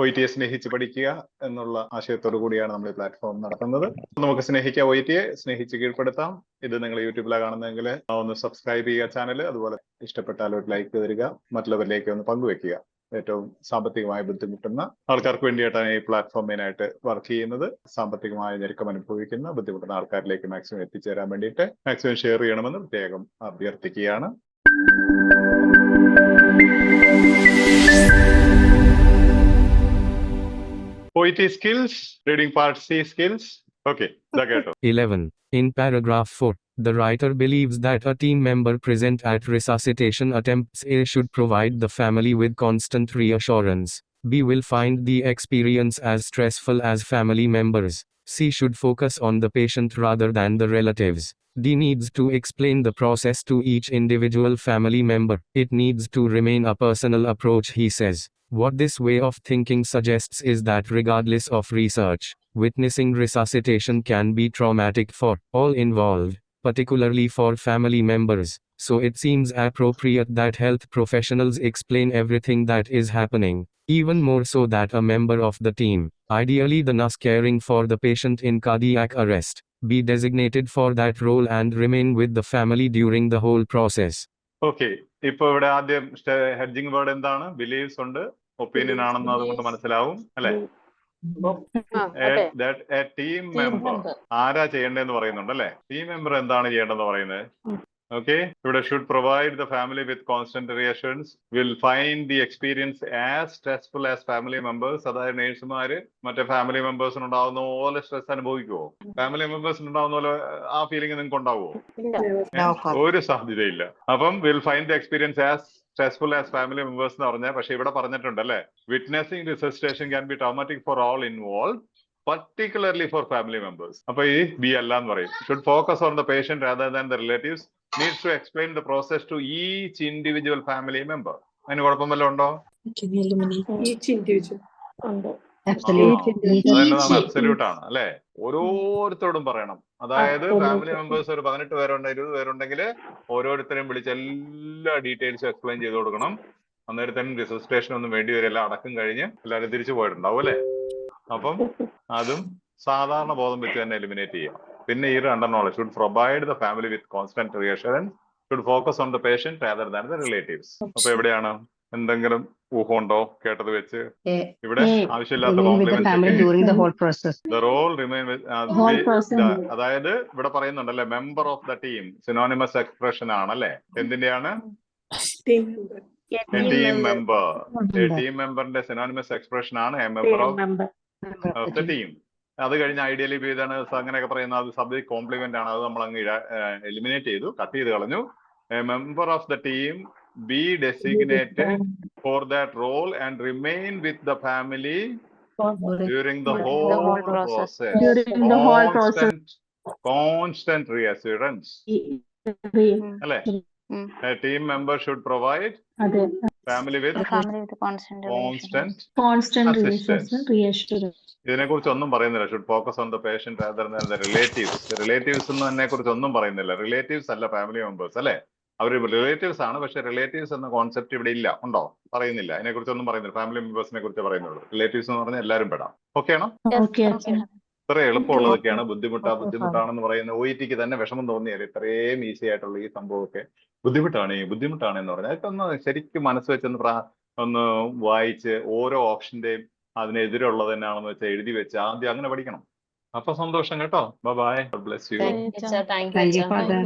OET സ്നേഹിച്ച് പഠിക്കുക എന്നുള്ള ആശയത്തോടു കൂടിയാണ് നമ്മൾ ഈ പ്ലാറ്റ്ഫോം നടത്തുന്നത്. നമുക്ക് സ്നേഹിക്കുക OET സ്നേഹിച്ച് കീഴ്പ്പെടുത്താം. ഇത് നിങ്ങൾ യൂട്യൂബിലാണ് കാണുന്നതെങ്കിൽ ഒന്ന് സബ്സ്ക്രൈബ് ചെയ്യുക ചാനൽ. അതുപോലെ ഇഷ്ടപ്പെട്ടാൽ ഒരു ലൈക്ക് തരിക, മറ്റുള്ളവരിലേക്ക് ഒന്ന് പങ്കുവെക്കുക. ഏറ്റവും സാമ്പത്തികമായി ബുദ്ധിമുട്ടുന്ന ആൾക്കാർക്ക് വേണ്ടിയിട്ടാണ് ഈ പ്ലാറ്റ്ഫോം മെയിനായിട്ട് വർക്ക് ചെയ്യുന്നത്. സാമ്പത്തികമായ ഞെരുക്കം അനുഭവിക്കുന്ന ബുദ്ധിമുട്ടുന്ന ആൾക്കാരിലേക്ക് മാക്സിമം എത്തിച്ചേരാൻ വേണ്ടിയിട്ട് മാക്സിമം ഷെയർ ചെയ്യണമെന്ന് പ്രത്യേകം അഭ്യർത്ഥിക്കുകയാണ്. OET skills, reading part C skills. Okay, 11. In paragraph 4, the writer believes that a team member present at resuscitation attempts A should provide the family with constant reassurance. B will find the experience as stressful as family members. C should focus on the patient rather than the relatives. D needs to explain the process to each individual family member. It needs to remain a personal approach, he says. What this way of thinking suggests is that regardless of research, witnessing resuscitation can be traumatic for all involved, particularly for family members. So it seems appropriate that health professionals explain everything that is happening, even more so that a member of the team, ideally the nurse caring for the patient in cardiac arrest, be designated for that role and remain with the family during the whole process. Okay, ഇപ്പൊ ഇവിടെ ആദ്യം hedging word എന്താണ്? Believes ഉണ്ട്, opinion ആണെന്ന് അതുകൊണ്ട് മനസ്സിലാവും അല്ലെ? Team member ആരാ ചെയ്യേണ്ടതെന്ന് പറയുന്നുണ്ട് അല്ലെ? ടീം മെമ്പർ എന്താണ് ചെയ്യേണ്ടതെന്ന് പറയുന്നത്? ഓക്കെ, ഇവിടെ should provide the family with constant reassurance, will find the experience as stressful as family members. അതായത് നേഴ്സുമാര് മറ്റേ ഫാമിലി മെമ്പേഴ്സിന് ഉണ്ടാവുന്ന പോലെ സ്ട്രെസ് അനുഭവിക്കുവോ? ഫാമിലി മെമ്പേഴ്സിന് ഉണ്ടാവുന്ന പോലെ ആ ഫീലിംഗ് നിങ്ങൾക്ക് ഉണ്ടാവുമോ? ഒരു സാധ്യതയില്ല. അപ്പം will find the experience as stressful as family members എന്ന് പറഞ്ഞാൽ, പക്ഷെ ഇവിടെ പറഞ്ഞിട്ടുണ്ട് അല്ലെ, witnessing resuscitation can be traumatic for all involve, particularly for family members. അപ്പൊ ഈ ബി അല്ല എന്ന് പറയും. Should focus on the patient rather than the relatives. Needs to explain the process to each individual family member. അതിന് കുഴപ്പം വല്ലതും ഉണ്ടോ? അതെന്നതാണ്? Absolute ആണ് അല്ലെ? ഓരോരുത്തരോടും പറയണം. അതായത് ഫാമിലി മെമ്പേഴ്സ് ഒരു 18 പേരുണ്ട്, 20 പേരുണ്ടെങ്കിൽ ഓരോരുത്തരെയും വിളിച്ച് എല്ലാ ഡീറ്റെയിൽസും എക്സ്പ്ലെയിൻ ചെയ്ത് കൊടുക്കണം. അന്നേരത്തേനും റിസസിറ്റേഷൻ ഒന്നും വേണ്ടി വരില്ല. അടക്കം കഴിഞ്ഞ് എല്ലാവരും തിരിച്ചു പോയിട്ടുണ്ടാവും അല്ലെ? അപ്പം അതും സാധാരണ ബോധം വെച്ച് തന്നെ എലിമിനേറ്റ് ചെയ്യാം. പിന്നെ ഈ രണ്ടെണ്ണോളം, should provide the family with constant reassurance, should focus on the patient rather than the relatives. അപ്പൊ എവിടെയാണ് എന്തെങ്കിലും ഊഹമുണ്ടോ കേട്ടത് വെച്ച്? ഇവിടെ ആവശ്യമില്ലാത്ത അതായത് ഇവിടെ പറയുന്നുണ്ടല്ലേ, member of the team synonymous expression ആണല്ലേ? എന്തിന്റെയാണ്? Team member. ടീം മെമ്പറിന്റെ സിനോണിമസ് എക്സ്പ്രഷൻ ആണ് a member of the team. അത് കഴിഞ്ഞ് ഐഡിയലി ബീതാണ് അങ്ങനെയൊക്കെ പറയുന്നത്, അത് സബ്ജക്ട് കോംപ്ലിമെന്റ് ആണ്. അത് നമ്മൾ അങ്ങ് എലിമിനേറ്റ് ചെയ്തു, കട്ട് ചെയ്ത് കളഞ്ഞു. A member of the team be designated for that role and remain with the family during the whole process. Constant reassurance അല്ലെ? A team member should provide family with constant reassurance. ഇതിനെ കുറിച്ച് ഒന്നും പറയുന്നില്ല. Should focus on the patient rather than the relatives. Relatives എന്നതിനെ കുറിച്ച് ഒന്നും പറയുന്നില്ല. Relatives അല്ല ഫാമിലി മെമ്പേഴ്സ് അല്ലെ? അവർ റിലേറ്റീവ്സ് ആണ്, പക്ഷെ റിലേറ്റീവ്സ് എന്ന കോൺസെപ്റ്റ് ഇവിടെ ഇല്ല. ഉണ്ടോ? പറയുന്നില്ല. അതിനെ കുറിച്ച് ഒന്നും പറയുന്നില്ല. ഫാമിലി മെമ്പേഴ്സിനെ കുറിച്ച് പറയുന്നുള്ളൂ. റിലേറ്റീവ്സ് എന്ന് പറഞ്ഞാൽ എല്ലാവരും പെടാം. ഓക്കെ ആണോ? ഇത്ര എളുപ്പമുള്ളതൊക്കെയാണ്. ബുദ്ധിമുട്ടാണെന്ന് പറയുന്ന OETക്ക് തന്നെ വിഷമം തോന്നിയാൽ ഇത്രയും ഈസി ആയിട്ടുള്ള ഈ സംഭവമൊക്കെ ബുദ്ധിമുട്ടാണ് എന്ന് പറഞ്ഞാൽ ഇതൊന്ന് ശരിക്കും മനസ്സ് വെച്ചൊന്ന് ഒന്ന് വായിച്ച് ഓരോ ഓപ്ഷന്റെയും അതിനെതിരുള്ളത് തന്നെയാണെന്ന് വെച്ചാൽ എഴുതി വെച്ച് ആദ്യം അങ്ങനെ പഠിക്കണം. അപ്പൊ സന്തോഷം കേട്ടോ. By. God bless you. Thank you, Father.